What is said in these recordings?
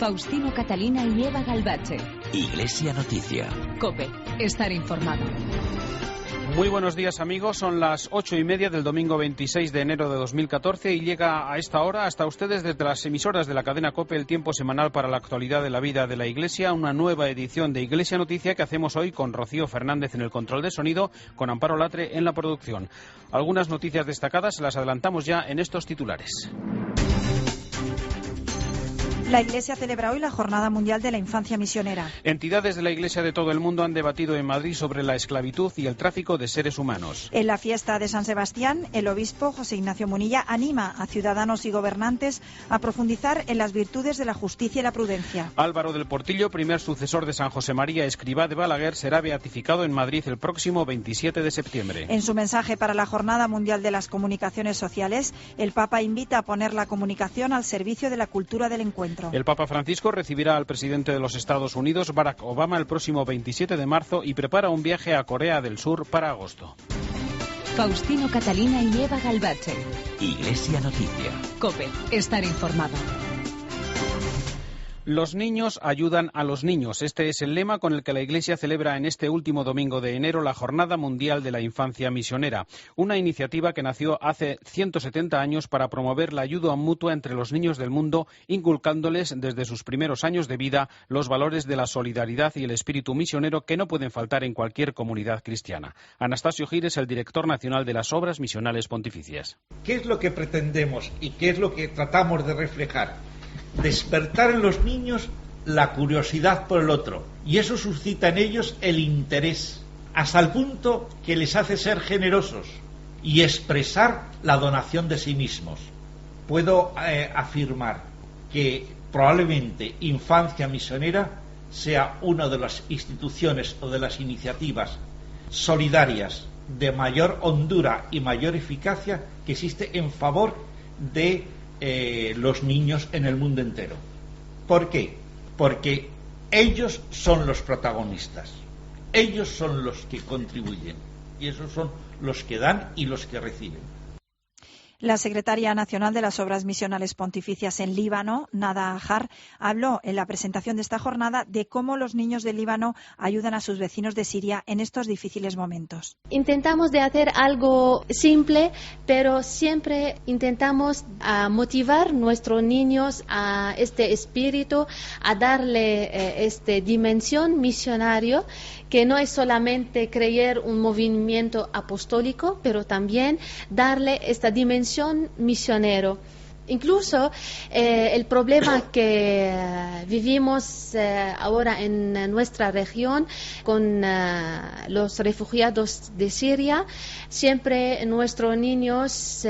Faustino Catalina y Eva Galbache. Iglesia Noticia. COPE. Estar informado. Muy buenos días, amigos. Son las 8:30 del domingo 26 de enero de 2014 y llega a esta hora hasta ustedes desde las emisoras de la cadena COPE el tiempo semanal para la actualidad de la vida de la Iglesia, una nueva edición de Iglesia Noticia que hacemos hoy con Rocío Fernández en el control de sonido, con Amparo Latre en la producción. Algunas noticias destacadas se las adelantamos ya en estos titulares. La Iglesia celebra hoy la Jornada Mundial de la Infancia Misionera. Entidades de la Iglesia de todo el mundo han debatido en Madrid sobre la esclavitud y el tráfico de seres humanos. En la fiesta de San Sebastián, el obispo José Ignacio Munilla anima a ciudadanos y gobernantes a profundizar en las virtudes de la justicia y la prudencia. Álvaro del Portillo, primer sucesor de San José María Escrivá de Balaguer, será beatificado en Madrid el próximo 27 de septiembre. En su mensaje para la Jornada Mundial de las Comunicaciones Sociales, el Papa invita a poner la comunicación al servicio de la cultura del encuentro. El Papa Francisco recibirá al presidente de los Estados Unidos, Barack Obama, el próximo 27 de marzo y prepara un viaje a Corea del Sur para agosto. Faustino Catalina y Eva Galbache. Iglesia Noticia. COPE. Estar informado. Los niños ayudan a los niños. Este es el lema con el que la Iglesia celebra en este último domingo de enero la Jornada Mundial de la Infancia Misionera, una iniciativa que nació hace 170 años para promover la ayuda mutua entre los niños del mundo, inculcándoles desde sus primeros años de vida los valores de la solidaridad y el espíritu misionero que no pueden faltar en cualquier comunidad cristiana. Anastasio Gil es el director nacional de las Obras Misionales Pontificias. ¿Qué es lo que pretendemos y qué es lo que tratamos de reflejar? Despertar en los niños la curiosidad por el otro, y eso suscita en ellos el interés, hasta el punto que les hace ser generosos y expresar la donación de sí mismos. Puedo afirmar que probablemente Infancia Misionera sea una de las instituciones o de las iniciativas solidarias de mayor hondura y mayor eficacia que existe en favor de los niños en el mundo entero. ¿Por qué? Porque ellos son los protagonistas, ellos son los que contribuyen y esos son los que dan y los que reciben. La secretaria nacional de las Obras Misionales Pontificias en Líbano, Nada Ajar, habló en la presentación de esta jornada de cómo los niños del Líbano ayudan a sus vecinos de Siria en estos difíciles momentos. Intentamos de hacer algo simple, pero siempre intentamos motivar a nuestros niños a este espíritu, a darle esta dimensión misionario, que no es solamente creer un movimiento apostólico, pero también darle esta dimensión misionero. Incluso el problema que vivimos ahora en nuestra región con los refugiados de Siria, siempre nuestros niños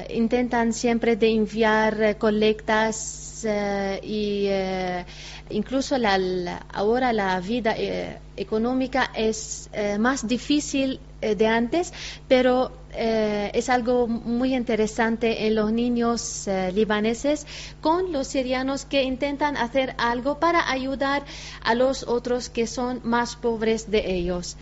intentan siempre de enviar colectas y incluso ahora la vida económica es más difícil de antes, pero es algo muy interesante en los niños libaneses con los sirianos que intentan hacer algo para ayudar a los otros que son más pobres de ellos.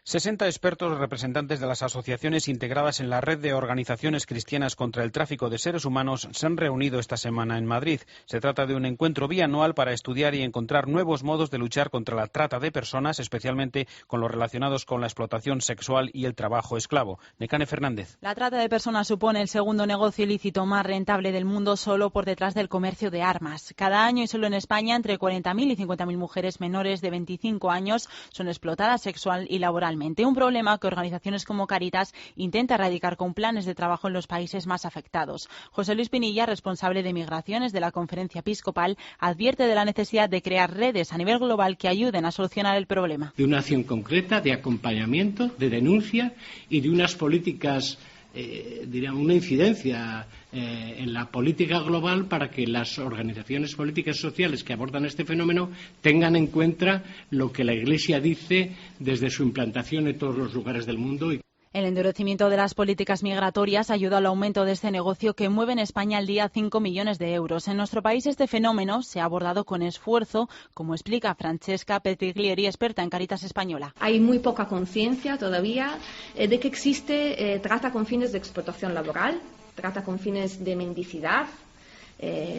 60 expertos representantes de las asociaciones integradas en la red de organizaciones cristianas contra el tráfico de seres humanos se han reunido esta semana en Madrid. Se trata de un encuentro bianual para estudiar y encontrar nuevos modos de luchar contra la trata de personas, especialmente con los relacionados con la explotación sexual y el trabajo esclavo. Necane Fernández. La trata de personas supone el segundo negocio ilícito más rentable del mundo, solo por detrás del comercio de armas. Cada año y solo en España, entre 40.000 y 50.000 mujeres menores de 25 años son explotadas sexual y laboralmente. Un problema que organizaciones como Cáritas intenta erradicar con planes de trabajo en los países más afectados. José Luis Pinilla, responsable de Migraciones de la Conferencia Episcopal, advierte de la necesidad de crear redes a nivel global que ayuden a solucionar el problema. De una acción concreta, de acompañamiento, de denuncia y de unas políticas, una incidencia en la política global para que las organizaciones políticas y sociales que abordan este fenómeno tengan en cuenta lo que la Iglesia dice desde su implantación en todos los lugares del mundo. El endurecimiento de las políticas migratorias ayuda al aumento de este negocio que mueve en España al día 5 millones de euros. En nuestro país este fenómeno se ha abordado con esfuerzo, como explica Francesca Petriglieri, experta en Cáritas Española. Hay muy poca conciencia todavía de que existe trata con fines de explotación laboral, trata con fines de mendicidad,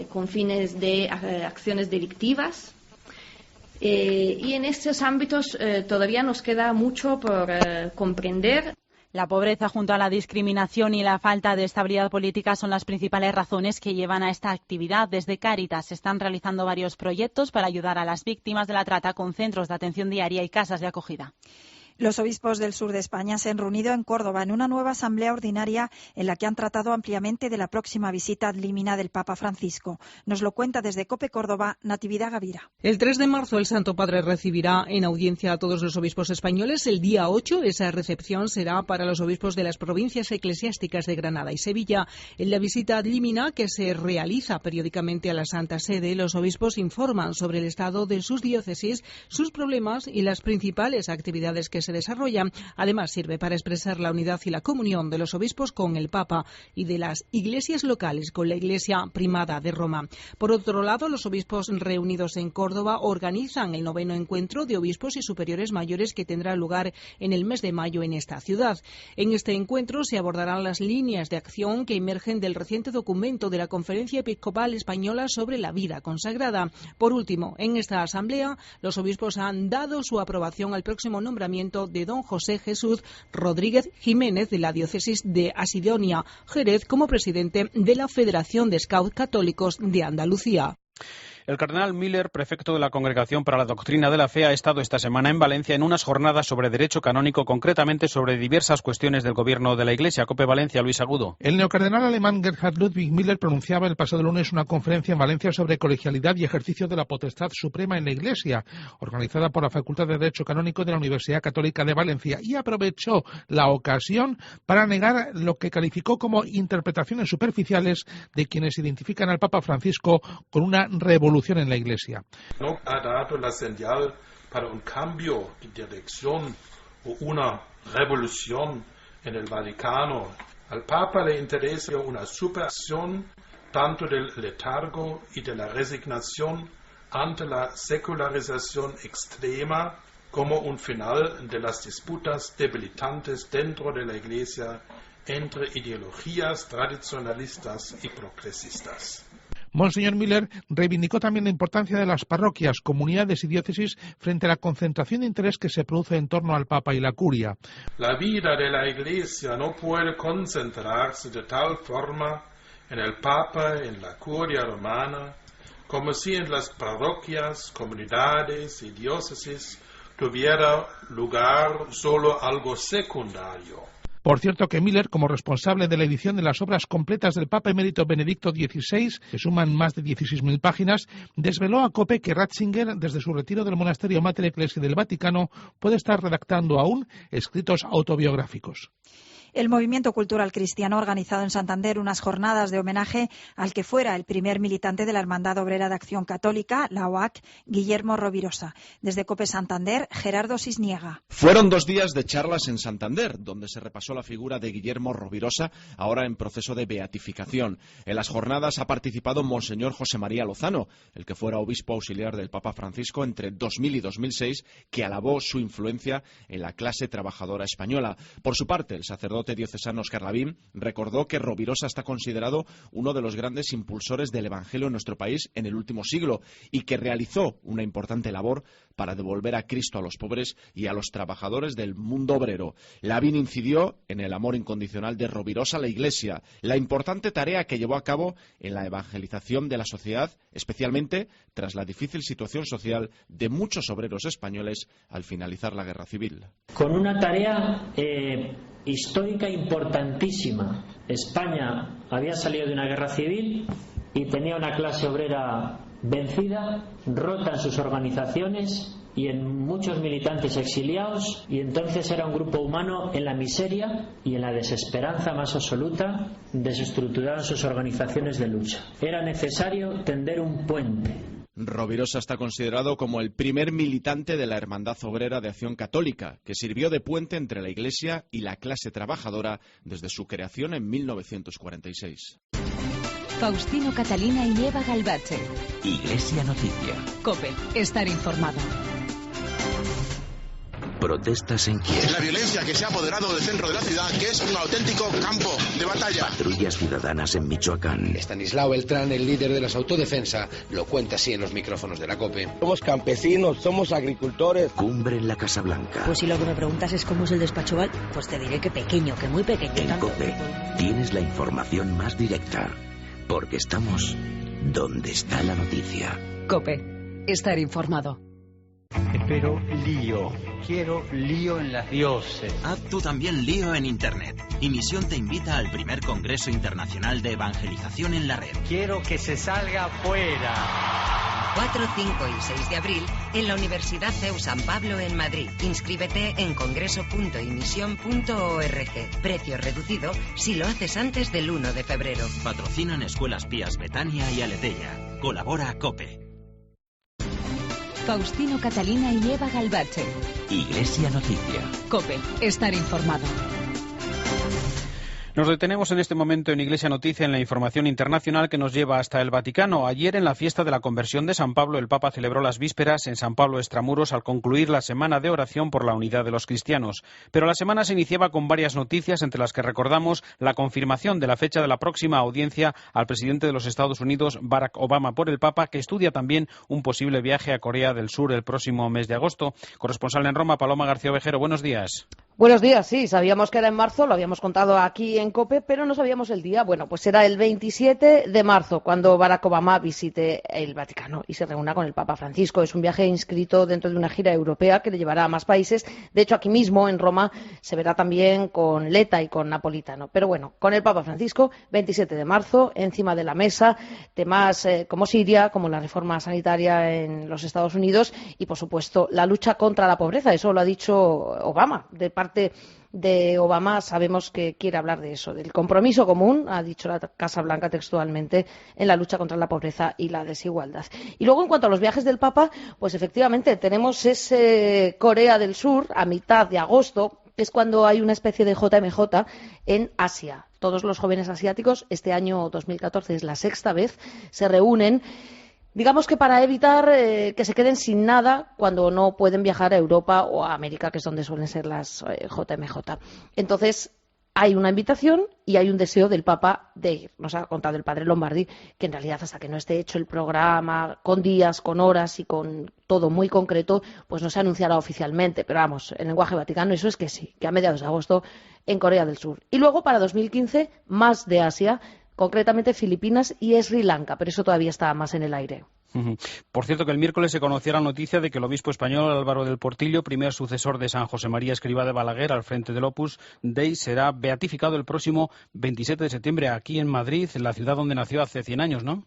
con fines de acciones delictivas. Y en estos ámbitos todavía nos queda mucho por comprender. La pobreza junto a la discriminación y la falta de estabilidad política son las principales razones que llevan a esta actividad. Desde Cáritas se están realizando varios proyectos para ayudar a las víctimas de la trata con centros de atención diaria y casas de acogida. Los obispos del sur de España se han reunido en Córdoba en una nueva asamblea ordinaria en la que han tratado ampliamente de la próxima visita ad limina del Papa Francisco. Nos lo cuenta desde COPE Córdoba, Natividad Gavira. El 3 de marzo el Santo Padre recibirá en audiencia a todos los obispos españoles. El día 8 esa recepción será para los obispos de las provincias eclesiásticas de Granada y Sevilla. En la visita ad limina que se realiza periódicamente a la Santa Sede, los obispos informan sobre el estado de sus diócesis, sus problemas y las principales actividades que se desarrollan. Además, sirve para expresar la unidad y la comunión de los obispos con el Papa y de las iglesias locales con la Iglesia Primada de Roma. Por otro lado, los obispos reunidos en Córdoba organizan el 9º encuentro de obispos y superiores mayores que tendrá lugar en el mes de mayo en esta ciudad. En este encuentro se abordarán las líneas de acción que emergen del reciente documento de la Conferencia Episcopal Española sobre la vida consagrada. Por último, en esta asamblea, los obispos han dado su aprobación al próximo nombramiento de don José Jesús Rodríguez Jiménez de la diócesis de Asidonia, Jerez, como presidente de la Federación de Scouts Católicos de Andalucía. El cardenal Miller, prefecto de la Congregación para la Doctrina de la Fe, ha estado esta semana en Valencia en unas jornadas sobre derecho canónico, concretamente sobre diversas cuestiones del gobierno de la Iglesia. COPE Valencia, Luis Agudo. El neocardenal alemán Gerhard Ludwig Miller pronunciaba el pasado lunes una conferencia en Valencia sobre colegialidad y ejercicio de la potestad suprema en la Iglesia, organizada por la Facultad de Derecho Canónico de la Universidad Católica de Valencia, y aprovechó la ocasión para negar lo que calificó como interpretaciones superficiales de quienes identifican al Papa Francisco con una revolución en la Iglesia. No ha dado la señal para un cambio de dirección o una revolución en el Vaticano. Al Papa le interesa una superación tanto del letargo y de la resignación ante la secularización extrema como un final de las disputas debilitantes dentro de la Iglesia entre ideologías tradicionalistas y progresistas. Monseñor Miller reivindicó también la importancia de las parroquias, comunidades y diócesis frente a la concentración de interés que se produce en torno al Papa y la Curia. La vida de la Iglesia no puede concentrarse de tal forma en el Papa, en la Curia romana, como si en las parroquias, comunidades y diócesis tuviera lugar solo algo secundario. Por cierto que Miller, como responsable de la edición de las obras completas del Papa emérito Benedicto XVI, que suman más de 16.000 páginas, desveló a COPE que Ratzinger, desde su retiro del monasterio Mater Ecclesiae del Vaticano, puede estar redactando aún escritos autobiográficos. El Movimiento Cultural Cristiano ha organizado en Santander unas jornadas de homenaje al que fuera el primer militante de la Hermandad Obrera de Acción Católica, la OAC, Guillermo Rovirosa. Desde COPE Santander, Gerardo Sisniega. Fueron 2 días de charlas en Santander, donde se repasó la figura de Guillermo Rovirosa, ahora en proceso de beatificación. En las jornadas ha participado Monseñor José María Lozano, el que fuera obispo auxiliar del Papa Francisco entre 2000 y 2006, que alabó su influencia en la clase trabajadora española. Por su parte, el sacerdote diocesano Óscar Lavín recordó que Rovirosa está considerado uno de los grandes impulsores del Evangelio en nuestro país en el último siglo y que realizó una importante labor para devolver a Cristo a los pobres y a los trabajadores del mundo obrero. Lavín incidió en el amor incondicional de Rovirosa a la Iglesia, la importante tarea que llevó a cabo en la evangelización de la sociedad, especialmente tras la difícil situación social de muchos obreros españoles al finalizar la Guerra Civil. Con una tarea histórica importantísima. España había salido de una guerra civil y tenía una clase obrera vencida, rota en sus organizaciones y en muchos militantes exiliados, y entonces era un grupo humano en la miseria y en la desesperanza más absoluta, desestructurado en sus organizaciones de lucha. Era necesario tender un puente. Rovirosa está considerado como el primer militante de la Hermandad Obrera de Acción Católica, que sirvió de puente entre la Iglesia y la clase trabajadora desde su creación en 1946. Faustino Catalina y Eva Galbache. Iglesia Noticia. COPE. Estar informado. Protestas en Kiev. La violencia que se ha apoderado del centro de la ciudad, que es un auténtico campo de batalla. Patrullas ciudadanas en Michoacán. Estanislao Beltrán, el líder de las autodefensa, lo cuenta así en los micrófonos de la COPE. Somos campesinos, somos agricultores. Cumbre en la Casa Blanca. Pues si lo que me preguntas es cómo es el despacho Oval, pues te diré que pequeño, que muy pequeño. En COPE tienes la información más directa, porque estamos donde está la noticia. COPE. Estar informado. Pero lío. Quiero lío en las dioses. Haz tú también lío en Internet. Y Misión te invita al primer Congreso Internacional de Evangelización en la Red. Quiero que se salga afuera. 4, 5 y 6 de abril en la Universidad CEU San Pablo en Madrid. Inscríbete en congreso.imisión.org. Precio reducido si lo haces antes del 1 de febrero. Patrocinan Escuelas Pías Betania y Aletella. Colabora COPE. Faustino Catalina y Eva Galbache. Iglesia Noticia. COPE. Estar informado. Nos detenemos en este momento en Iglesia Noticia en la información internacional que nos lleva hasta el Vaticano. Ayer, en la fiesta de la conversión de San Pablo, el Papa celebró las vísperas en San Pablo Extramuros al concluir la semana de oración por la unidad de los cristianos. Pero la semana se iniciaba con varias noticias, entre las que recordamos la confirmación de la fecha de la próxima audiencia al presidente de los Estados Unidos, Barack Obama, por el Papa, que estudia también un posible viaje a Corea del Sur el próximo mes de agosto. Corresponsal en Roma, Paloma García Ovejero, buenos días. Buenos días, sí, sabíamos que era en marzo, lo habíamos contado aquí en COPE, pero no sabíamos el día. Bueno, pues será el 27 de marzo cuando Barack Obama visite el Vaticano y se reúna con el Papa Francisco. Es un viaje inscrito dentro de una gira europea que le llevará a más países. De hecho, aquí mismo, en Roma, se verá también con Letta y con Napolitano. Pero bueno, con el Papa Francisco, 27 de marzo, encima de la mesa, temas como Siria, como la reforma sanitaria en los Estados Unidos y, por supuesto, la lucha contra la pobreza. Eso lo ha dicho Obama, de parte de Obama sabemos que quiere hablar de eso, del compromiso común, ha dicho la Casa Blanca textualmente, en la lucha contra la pobreza y la desigualdad. Y luego, en cuanto a los viajes del Papa, pues efectivamente tenemos ese Corea del Sur a mitad de agosto, que es cuando hay una especie de JMJ en Asia. Todos los jóvenes asiáticos, este año 2014 es la sexta vez, se reúnen. Digamos que para evitar que se queden sin nada cuando no pueden viajar a Europa o a América, que es donde suelen ser las JMJ. Entonces, hay una invitación y hay un deseo del Papa de ir. Nos ha contado el padre Lombardi que en realidad hasta que no esté hecho el programa con días, con horas y con todo muy concreto, pues no se anunciará oficialmente. Pero vamos, en lenguaje vaticano eso es que sí, que a mediados de agosto en Corea del Sur. Y luego para 2015 más de Asia, concretamente Filipinas y Sri Lanka, pero eso todavía está más en el aire. Por cierto, que el miércoles se conocía la noticia de que el obispo español Álvaro del Portillo, primer sucesor de San José María Escrivá de Balaguer al frente del Opus Dei, será beatificado el próximo 27 de septiembre aquí en Madrid, en la ciudad donde nació hace 100 años, ¿no?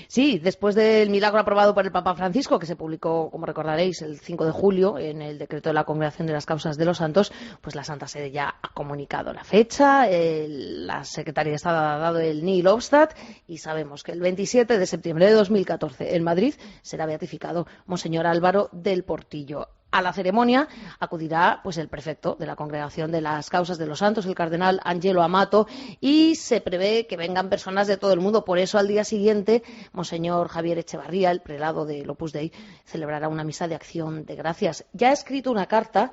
Sí, después del milagro aprobado por el Papa Francisco, que se publicó, como recordaréis, el 5 de julio en el decreto de la Congregación de las Causas de los Santos, pues la Santa Sede ya ha comunicado la fecha, la Secretaría de Estado ha dado el nihil obstat y sabemos que el 27 de septiembre de 2014 en Madrid será beatificado Monseñor Álvaro del Portillo. A la ceremonia acudirá pues el prefecto de la Congregación de las Causas de los Santos, el cardenal Angelo Amato, y se prevé que vengan personas de todo el mundo. Por eso, al día siguiente, Monseñor Javier Echevarría, el prelado del Opus Dei, celebrará una misa de acción de gracias. Ya ha escrito una carta,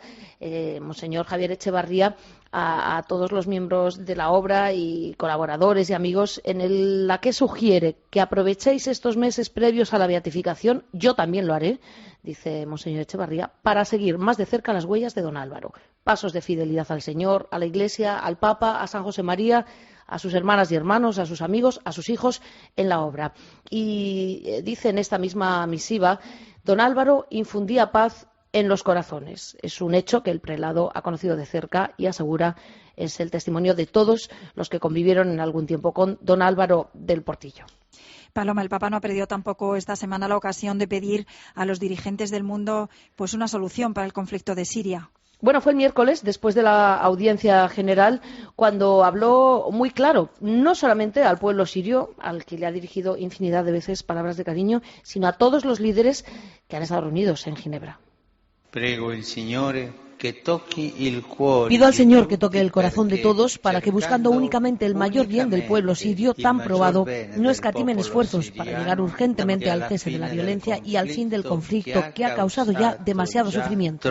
Monseñor Javier Echevarría, a todos los miembros de la obra y colaboradores y amigos, en la que sugiere que aprovechéis estos meses previos a la beatificación, yo también lo haré, dice Monseñor Echevarría, para seguir más de cerca las huellas de don Álvaro. Pasos de fidelidad al Señor, a la Iglesia, al Papa, a San José María, a sus hermanas y hermanos, a sus amigos, a sus hijos en la obra. Y dice en esta misma misiva, don Álvaro infundía paz en los corazones. Es un hecho que el prelado ha conocido de cerca y asegura es el testimonio de todos los que convivieron en algún tiempo con don Álvaro del Portillo. Paloma, el Papa no ha perdido tampoco esta semana la ocasión de pedir a los dirigentes del mundo pues una solución para el conflicto de Siria. Bueno, fue el miércoles, después de la audiencia general, cuando habló muy claro, no solamente al pueblo sirio, al que le ha dirigido infinidad de veces palabras de cariño, sino a todos los líderes que han estado reunidos en Ginebra. Prego il Signore Pido al Señor que toque el corazón de todos para que, buscando únicamente el mayor bien del pueblo sirio tan probado, no escatimen esfuerzos para llegar urgentemente al cese de la violencia y al fin del conflicto que ha causado ya demasiado sufrimiento.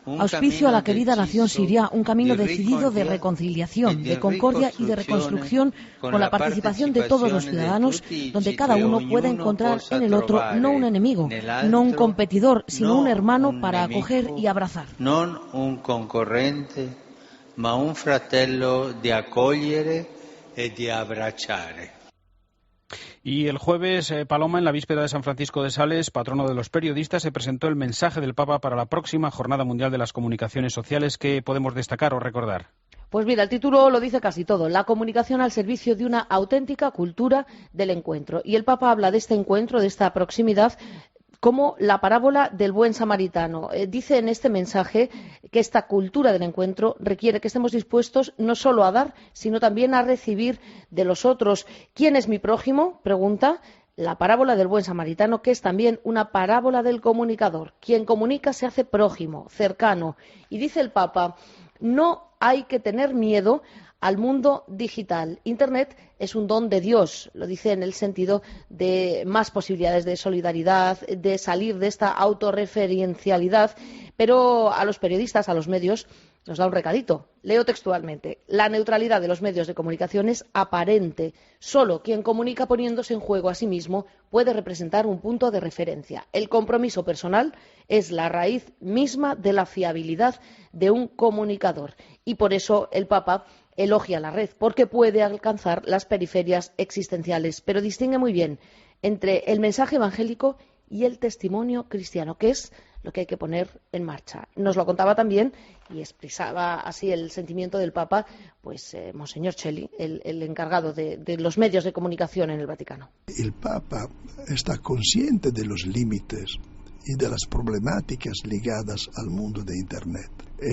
Auspicio a la querida nación siria un camino decidido de reconciliación, de concordia y de reconstrucción con la participación de todos los ciudadanos, donde cada uno pueda encontrar en el otro no un enemigo, no un competidor, sino un hermano para acoger y abrazar. Non un concorrente, ma un fratello di accogliere e di abbracciare. Y el jueves, Paloma, en la víspera de San Francisco de Sales, patrono de los periodistas, se presentó el mensaje del Papa para la próxima Jornada Mundial de las Comunicaciones Sociales. ¿Qué podemos destacar o recordar? Pues mira, el título lo dice casi todo, la comunicación al servicio de una auténtica cultura del encuentro. Y el Papa habla de este encuentro, de esta proximidad, como la parábola del buen samaritano. Dice en este mensaje que esta cultura del encuentro requiere que estemos dispuestos no solo a dar, sino también a recibir de los otros. ¿Quién es mi prójimo?, pregunta. La parábola del buen samaritano, que es también una parábola del comunicador. Quien comunica se hace prójimo, cercano. Y dice el Papa, no hay que tener miedo al mundo digital. Internet es un don de Dios, lo dice en el sentido de más posibilidades de solidaridad, de salir de esta autorreferencialidad, pero a los periodistas, a los medios, nos da un recadito. Leo textualmente. La neutralidad de los medios de comunicación es aparente. Solo quien comunica poniéndose en juego a sí mismo puede representar un punto de referencia. El compromiso personal es la raíz misma de la fiabilidad de un comunicador. Y por eso el Papa elogia la red, porque puede alcanzar las periferias existenciales, pero distingue muy bien entre el mensaje evangélico y el testimonio cristiano, que es lo que hay que poner en marcha. Nos lo contaba también y expresaba así el sentimiento del Papa, pues Monseñor Celli, el encargado de los medios de comunicación en el Vaticano. El Papa está consciente de los límites y de las problemáticas ligadas al mundo de Internet.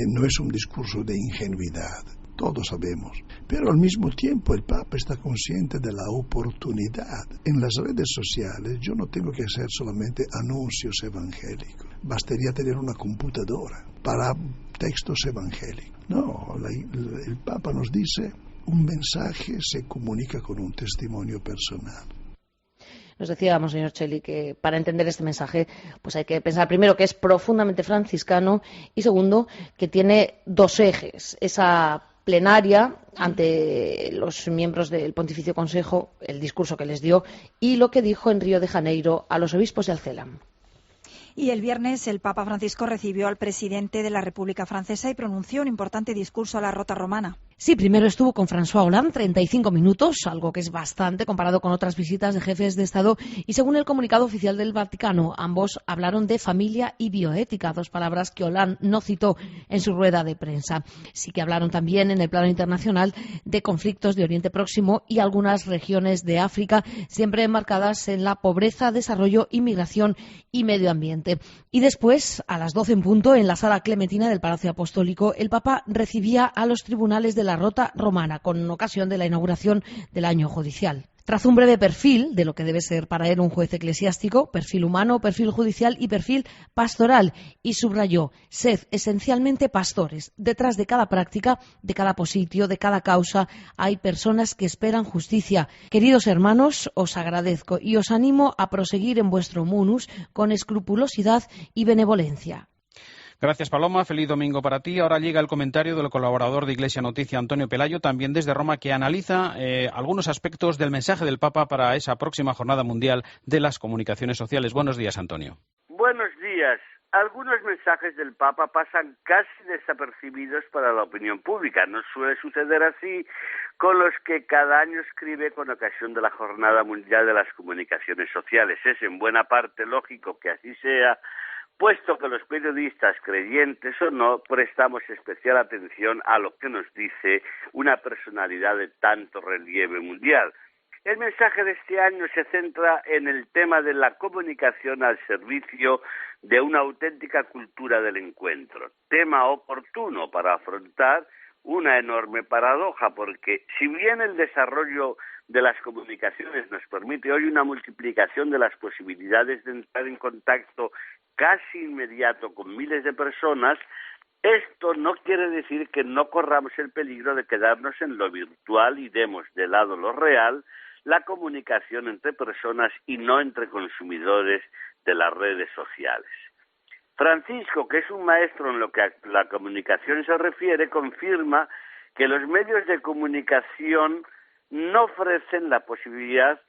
No es un discurso de ingenuidad, todos sabemos, pero al mismo tiempo el Papa está consciente de la oportunidad. En las redes sociales yo no tengo que hacer solamente anuncios evangélicos, bastaría tener una computadora para textos evangélicos. No, el Papa nos dice, un mensaje se comunica con un testimonio personal. Nos decía Monseñor Celli que para entender este mensaje pues hay que pensar primero que es profundamente franciscano y segundo que tiene dos ejes, esa plenaria ante los miembros del Pontificio Consejo, el discurso que les dio y lo que dijo en Río de Janeiro a los obispos de Alcelam. Y el viernes el Papa Francisco recibió al presidente de la República Francesa y pronunció un importante discurso a la Rota Romana. Sí, primero estuvo con François Hollande, 35 minutos, algo que es bastante comparado con otras visitas de jefes de Estado. Y según el comunicado oficial del Vaticano, ambos hablaron de familia y bioética, dos palabras que Hollande no citó en su rueda de prensa. Sí que hablaron también en el plano internacional de conflictos de Oriente Próximo y algunas regiones de África, siempre enmarcadas en la pobreza, desarrollo, inmigración y medio ambiente. Y después, a las 12 en punto, en la Sala Clementina del Palacio Apostólico, el Papa recibía a los tribunales de la Rota Romana con ocasión de la inauguración del año judicial. Tras un breve perfil de lo que debe ser para él un juez eclesiástico, perfil humano, perfil judicial y perfil pastoral, y subrayó, sed esencialmente pastores. Detrás de cada práctica, de cada positio, de cada causa, hay personas que esperan justicia. Queridos hermanos, os agradezco y os animo a proseguir en vuestro munus con escrupulosidad y benevolencia. Gracias, Paloma. Feliz domingo para ti. Ahora llega el comentario del colaborador de Iglesia Noticia, Antonio Pelayo, también desde Roma, que analiza algunos aspectos del mensaje del Papa para esa próxima Jornada Mundial de las Comunicaciones Sociales. Buenos días, Antonio. Buenos días. Algunos mensajes del Papa pasan casi desapercibidos para la opinión pública. No suele suceder así con los que cada año escribe con ocasión de la Jornada Mundial de las Comunicaciones Sociales. Es en buena parte lógico que así sea, puesto que los periodistas, creyentes o no, prestamos especial atención a lo que nos dice una personalidad de tanto relieve mundial. El mensaje de este año se centra en el tema de la comunicación al servicio de una auténtica cultura del encuentro, tema oportuno para afrontar una enorme paradoja, porque si bien el desarrollo de las comunicaciones nos permite hoy una multiplicación de las posibilidades de entrar en contacto casi inmediato con miles de personas, esto no quiere decir que no corramos el peligro de quedarnos en lo virtual y demos de lado lo real, la comunicación entre personas y no entre consumidores de las redes sociales. Francisco, que es un maestro en lo que a la comunicación se refiere, confirma que los medios de comunicación no ofrecen la posibilidad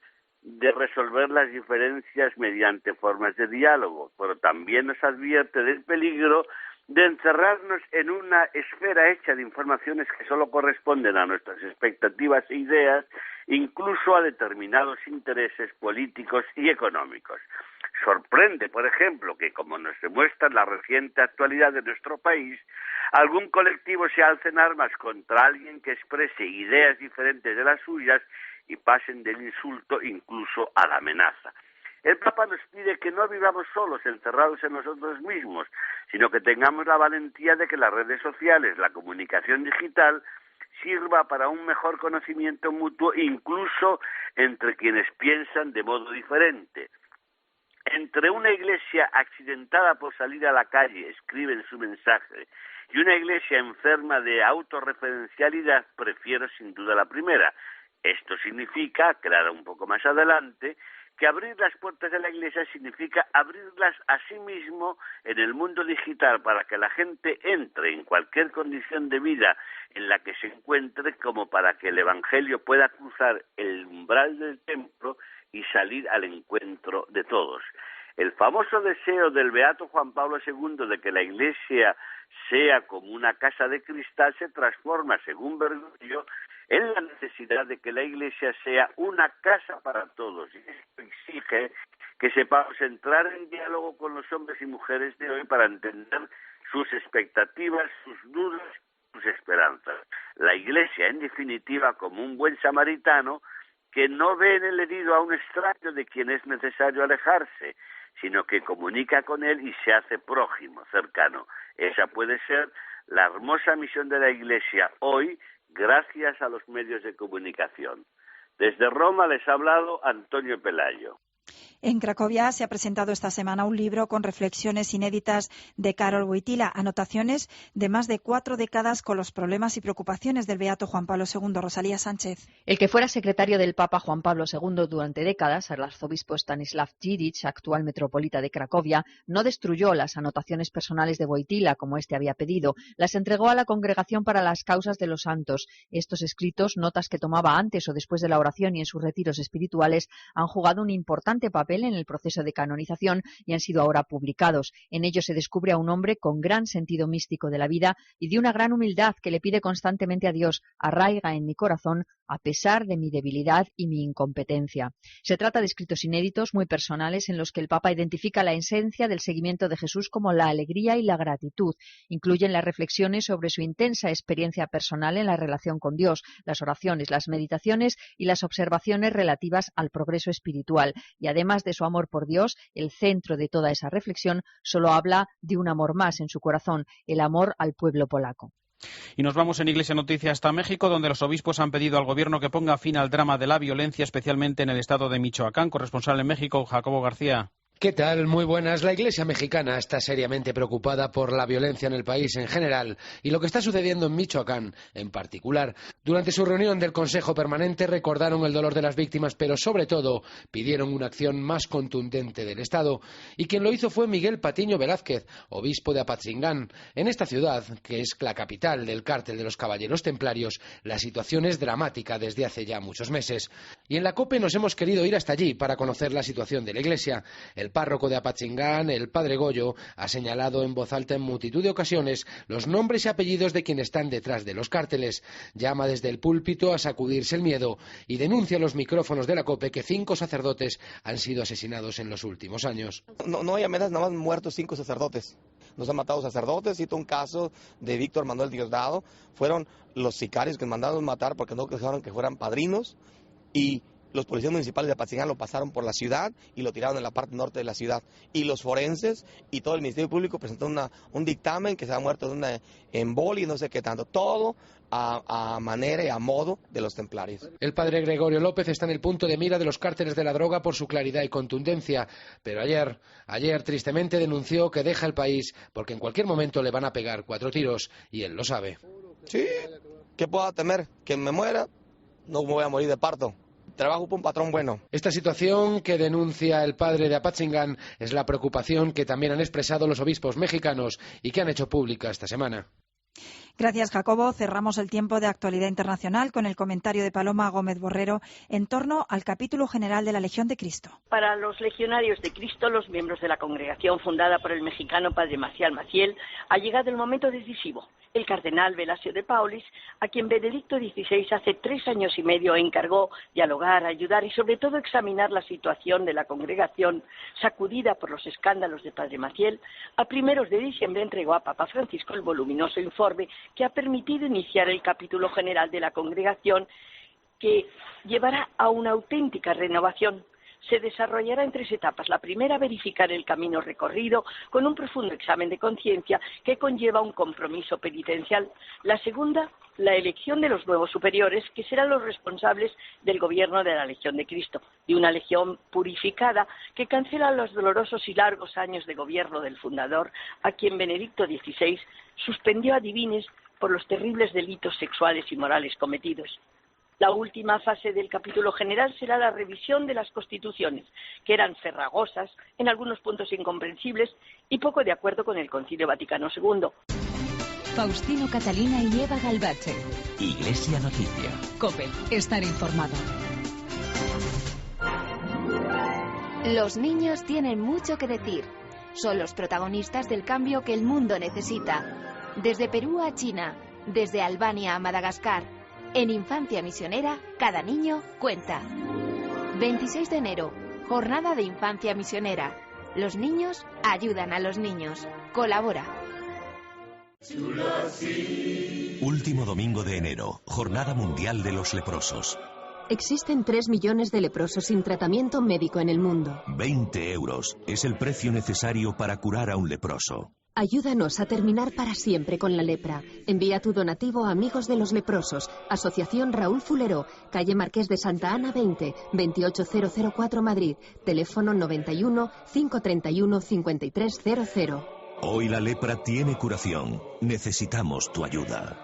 de resolver las diferencias mediante formas de diálogo, pero también nos advierte del peligro de encerrarnos en una esfera hecha de informaciones que solo corresponden a nuestras expectativas e ideas, incluso a determinados intereses políticos y económicos. Sorprende, por ejemplo, que, como nos demuestra la reciente actualidad de nuestro país, algún colectivo se alce en armas contra alguien que exprese ideas diferentes de las suyas y pasen del insulto incluso a la amenaza. El Papa nos pide que no vivamos solos, encerrados en nosotros mismos, sino que tengamos la valentía de que las redes sociales, la comunicación digital, sirva para un mejor conocimiento mutuo, incluso entre quienes piensan de modo diferente. Entre una iglesia accidentada por salir a la calle, escribe en su mensaje, y una iglesia enferma de autorreferencialidad, prefiero sin duda la primera. Esto significa, aclara un poco más adelante, que abrir las puertas de la iglesia significa abrirlas a sí mismo en el mundo digital para que la gente entre en cualquier condición de vida en la que se encuentre, como para que el Evangelio pueda cruzar el umbral del templo y salir al encuentro de todos. El famoso deseo del beato Juan Pablo II de que la iglesia sea como una casa de cristal se transforma, según Bergoglio, en la necesidad de que la Iglesia sea una casa para todos. Y esto exige que sepamos entrar en diálogo con los hombres y mujeres de hoy para entender sus expectativas, sus dudas, sus esperanzas. La Iglesia, en definitiva, como un buen samaritano, que no ve en el herido a un extraño de quien es necesario alejarse, sino que comunica con él y se hace prójimo, cercano. Esa puede ser la hermosa misión de la Iglesia hoy, gracias a los medios de comunicación. Desde Roma les ha hablado Antonio Pelayo. En Cracovia se ha presentado esta semana un libro con reflexiones inéditas de Karol Wojtyla, anotaciones de más de 4 décadas con los problemas y preocupaciones del beato Juan Pablo II. Rosalía Sánchez. El que fuera secretario del Papa Juan Pablo II durante décadas, el arzobispo Stanislav Dziwisz, actual metropolita de Cracovia, no destruyó las anotaciones personales de Wojtyla, como éste había pedido. Las entregó a la Congregación para las Causas de los Santos. Estos escritos, notas que tomaba antes o después de la oración y en sus retiros espirituales, han jugado un importante papel en el proceso de canonización y han sido ahora publicados. En ellos se descubre a un hombre con gran sentido místico de la vida y de una gran humildad que le pide constantemente a Dios: arraiga en mi corazón a pesar de mi debilidad y mi incompetencia. Se trata de escritos inéditos, muy personales, en los que el Papa identifica la esencia del seguimiento de Jesús como la alegría y la gratitud. Incluyen las reflexiones sobre su intensa experiencia personal en la relación con Dios, las oraciones, las meditaciones y las observaciones relativas al progreso espiritual. Y además de su amor por Dios, el centro de toda esa reflexión solo habla de un amor más en su corazón, el amor al pueblo polaco. Y nos vamos en Iglesia Noticia hasta México, donde los obispos han pedido al gobierno que ponga fin al drama de la violencia, especialmente en el estado de Michoacán. Corresponsal en México, Jacobo García. ¿Qué tal? Muy buenas. La Iglesia mexicana está seriamente preocupada por la violencia en el país en general y lo que está sucediendo en Michoacán en particular. Durante su reunión del Consejo Permanente recordaron el dolor de las víctimas, pero sobre todo pidieron una acción más contundente del Estado. Y quien lo hizo fue Miguel Patiño Velázquez, obispo de Apatzingán. En esta ciudad, que es la capital del cártel de los Caballeros Templarios, la situación es dramática desde hace ya muchos meses. Y en la COPE nos hemos querido ir hasta allí para conocer la situación de la Iglesia. El párroco de Apatzingán, el padre Goyo, ha señalado en voz alta en multitud de ocasiones los nombres y apellidos de quienes están detrás de los cárteles. Llama desde el púlpito a sacudirse el miedo y denuncia a los micrófonos de la COPE que 5 sacerdotes han sido asesinados en los últimos años. No hay amenazas, nada más muertos 5 sacerdotes. Nos han matado sacerdotes. Cito un caso de Víctor Manuel Diosdado. Fueron los sicarios que mandaron matar porque no dejaron que fueran padrinos, y los policías municipales de Apatzingán lo pasaron por la ciudad y lo tiraron en la parte norte de la ciudad. Y los forenses y todo el Ministerio Público presentó un dictamen que se ha muerto de una embolia y no sé qué tanto. Todo a manera y a modo de los templarios. El padre Gregorio López está en el punto de mira de los cárteles de la droga por su claridad y contundencia. Pero ayer tristemente denunció que deja el país porque en cualquier momento le van a pegar 4 tiros y él lo sabe. Sí, ¿qué puedo temer? Que me muera, no me voy a morir de parto. Trabajo por un patrón bueno. Esta situación que denuncia el padre de Apatzingán es la preocupación que también han expresado los obispos mexicanos y que han hecho pública esta semana. Gracias, Jacobo. Cerramos el tiempo de actualidad internacional con el comentario de Paloma Gómez Borrero en torno al capítulo general de la Legión de Cristo. Para los legionarios de Cristo, los miembros de la congregación fundada por el mexicano padre Maciel Maciel, ha llegado el momento decisivo. El cardenal Velasio de Paulis, a quien Benedicto XVI hace 3 años y medio encargó dialogar, ayudar y sobre todo examinar la situación de la congregación sacudida por los escándalos de padre Maciel, a primeros de diciembre entregó a Papa Francisco el voluminoso informe que ha permitido iniciar el capítulo general de la congregación, que llevará a una auténtica renovación. Se desarrollará en 3 etapas. La primera, verificar el camino recorrido con un profundo examen de conciencia que conlleva un compromiso penitencial. La segunda, la elección de los nuevos superiores, que serán los responsables del gobierno de la Legión de Cristo, de una legión purificada que cancela los dolorosos y largos años de gobierno del fundador, a quien Benedicto XVI suspendió a divines por los terribles delitos sexuales y morales cometidos. La última fase del capítulo general será la revisión de las constituciones, que eran farragosas, en algunos puntos incomprensibles y poco de acuerdo con el Concilio Vaticano II. Faustino Catalina y Eva Galbache. Iglesia Noticia. COPE. Estar informado. Los niños tienen mucho que decir. Son los protagonistas del cambio que el mundo necesita. Desde Perú a China, desde Albania a Madagascar. En Infancia Misionera, cada niño cuenta. 26 de enero, Jornada de Infancia Misionera. Los niños ayudan a los niños. Colabora. Último domingo de enero, Jornada Mundial de los Leprosos. Existen 3 millones de leprosos sin tratamiento médico en el mundo. 20 euros es el precio necesario para curar a un leproso. Ayúdanos a terminar para siempre con la lepra. Envía tu donativo a Amigos de los Leprosos, Asociación Raúl Fulero, calle Marqués de Santa Ana 20, 28004 Madrid, teléfono 91 531 5300. Hoy la lepra tiene curación. Necesitamos tu ayuda.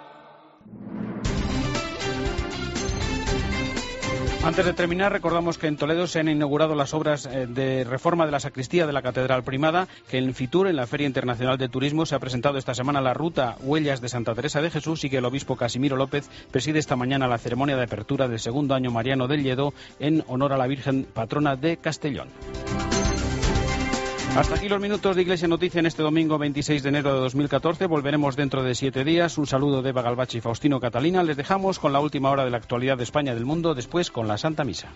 Antes de terminar, recordamos que en Toledo se han inaugurado las obras de reforma de la sacristía de la Catedral Primada, que en Fitur, en la Feria Internacional de Turismo, se ha presentado esta semana la ruta Huellas de Santa Teresa de Jesús y que el obispo Casimiro López preside esta mañana la ceremonia de apertura del 2º año mariano del Lledó en honor a la Virgen patrona de Castellón. Hasta aquí los minutos de Iglesia Noticia en este domingo 26 de enero de 2014. Volveremos dentro de 7 días. Un saludo de Eva Galbache y Faustino Catalina. Les dejamos con la última hora de la actualidad de España y del mundo, después con la Santa Misa.